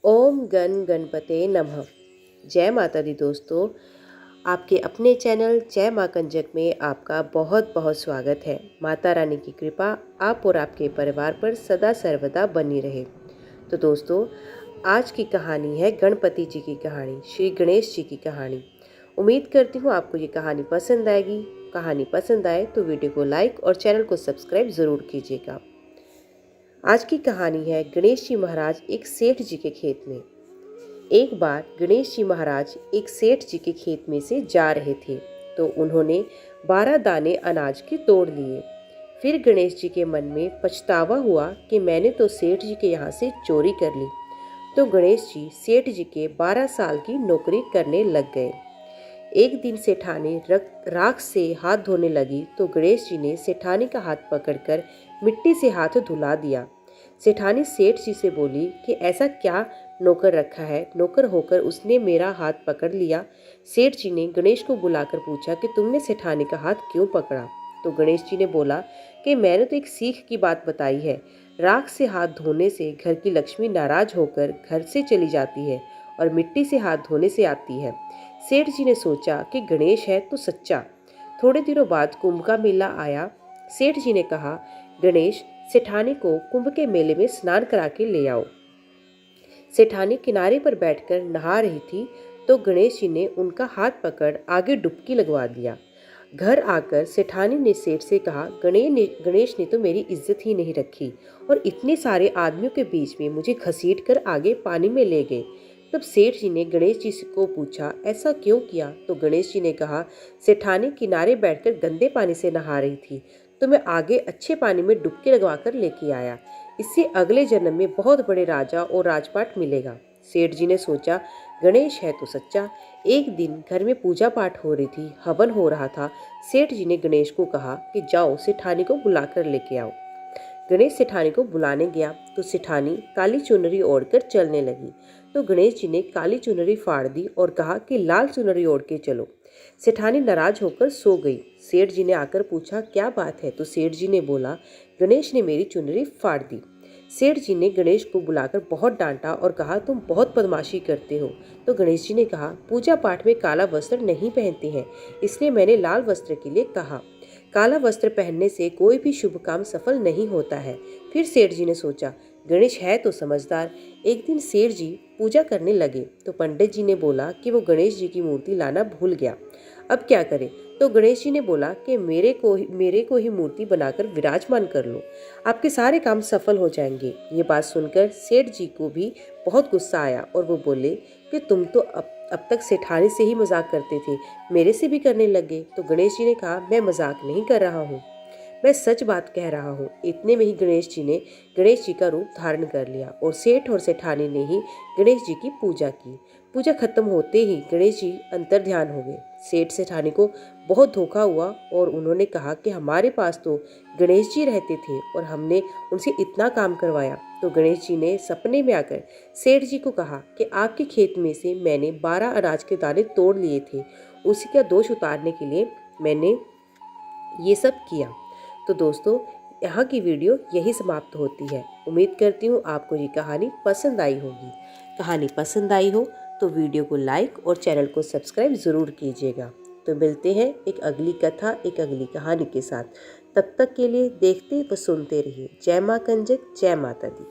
ओम गण गणपते नमः। जय माता दी दोस्तों, आपके अपने चैनल जय माँ कंजक में आपका बहुत बहुत स्वागत है। माता रानी की कृपा आप और आपके परिवार पर सदा सर्वदा बनी रहे। तो दोस्तों, आज की कहानी है गणपति जी की कहानी, श्री गणेश जी की कहानी। उम्मीद करती हूँ आपको ये कहानी पसंद आएगी। कहानी पसंद आए तो वीडियो को लाइक और चैनल को सब्सक्राइब ज़रूर कीजिएगा। आज की कहानी है गणेश जी महाराज एक सेठ जी के खेत में। एक बार गणेश जी महाराज एक सेठ जी के खेत में से जा रहे थे तो उन्होंने 12 दाने अनाज के तोड़ लिए। फिर गणेश जी के मन में पछतावा हुआ कि मैंने तो सेठ जी के यहाँ से चोरी कर ली। तो गणेश जी सेठ जी के 12 साल की नौकरी करने लग गए। एक दिन सेठानी राख से हाथ धोने लगी तो गणेश जी ने सेठानी का हाथ पकड़कर मिट्टी से हाथ धुला दिया। सेठानी सेठ जी से बोली कि ऐसा क्या नौकर रखा है, नौकर होकर उसने मेरा हाथ पकड़ लिया। सेठ जी ने गणेश को बुलाकर पूछा कि तुमने सेठानी का हाथ क्यों पकड़ा। तो गणेश जी ने बोला कि मैंने तो एक सीख की बात बताई है। राख से हाथ धोने से घर की लक्ष्मी नाराज होकर घर से चली जाती है और मिट्टी से हाथ धोने से आती है। सेठ जी ने सोचा कि गणेश है तो सच्चा। थोड़े दिनों बाद कुंभ का मेला आया। सेठ जी ने कहा, गणेश, सेठानी को कुंभ के मेले में स्नान करा के ले आओ। सेठानी किनारे पर बैठकर नहा रही थी तो गणेश जी ने उनका हाथ पकड़ आगे डुबकी लगवा दिया। घर आकर सेठानी ने सेठ से कहा, गणेश ने तो मेरी इज्जत ही नहीं रखी और इतने सारे आदमियों के बीच में मुझे घसीट कर आगे पानी में ले गए। तब सेठ जी ने गणेश जी को पूछा, ऐसा क्यों किया। तो गणेश जी ने कहा, सेठानी किनारे बैठकर गंदे पानी से नहा रही थी तो मैं आगे अच्छे पानी में डुबकी लगवा कर लेके आया। इससे अगले जन्म में बहुत बड़े राजा और राजपाट मिलेगा। सेठ जी ने सोचा, गणेश है तो सच्चा। एक दिन घर में पूजा पाठ हो रही थी, हवन हो रहा था। सेठ जी ने गणेश को कहा कि जाओ सेठानी को बुलाकर लेके आओ। गणेश सेठानी को बुलाने गया तो सेठानी काली चुनरी ओढ़कर चलने लगी। तो गणेश जी ने काली चुनरी फाड़ दी और कहा कि लाल चुनरी ओढ़ के चलो। सेठानी नाराज होकर सो गई। सेठ जी ने आकर पूछा, क्या बात है। तो सेठ जी ने बोला, गणेश ने मेरी चुनरी फाड़ दी। सेठ जी ने गणेश को बुलाकर बहुत डांटा और कहा, तुम बहुत बदमाशी करते हो। तो गणेश जी ने कहा, पूजा पाठ में काला वस्त्र नहीं पहनते हैं, इसलिए मैंने लाल वस्त्र के लिए कहा। काला वस्त्र पहनने से कोई भी शुभ काम सफल नहीं होता है। फिर सेठ जी ने सोचा, गणेश है तो समझदार। एक दिन सेठ जी पूजा करने लगे तो पंडित जी ने बोला कि वो गणेश जी की मूर्ति लाना भूल गया। अब क्या करें। तो गणेश जी ने बोला कि मेरे को ही मूर्ति बनाकर विराजमान कर लो, आपके सारे काम सफल हो जाएंगे। ये बात सुनकर सेठ जी को भी बहुत गुस्सा आया और वो बोले कि तुम तो अब तक सेठानी से ही मजाक करते थे, मेरे से भी करने लगे। तो गणेश जी ने कहा, मैं मजाक नहीं कर रहा हूँ, मैं सच बात कह रहा हूँ। इतने में ही गणेश जी ने गणेश जी का रूप धारण कर लिया और सेठ और सेठानी ने ही गणेश जी की पूजा की। पूजा खत्म होते ही गणेश जी अंतर ध्यान हो गए। सेठ सेठानी को बहुत धोखा हुआ और उन्होंने कहा कि हमारे पास तो गणेश जी रहते थे और हमने उनसे इतना काम करवाया। तो गणेश जी ने सपने में आकर सेठ जी को कहा कि आपके खेत में से मैंने 12 अनाज के दाने तोड़ लिए थे, उसी का दोष उतारने के लिए मैंने ये सब किया। तो दोस्तों, यहाँ की वीडियो यही समाप्त होती है। उम्मीद करती हूँ आपको ये कहानी पसंद आई होगी। कहानी पसंद आई हो तो वीडियो को लाइक और चैनल को सब्सक्राइब ज़रूर कीजिएगा। तो मिलते हैं एक अगली कथा, एक अगली कहानी के साथ। तब तक के लिए देखते व सुनते रहिए। जय माँ कंजक, जय माता दी।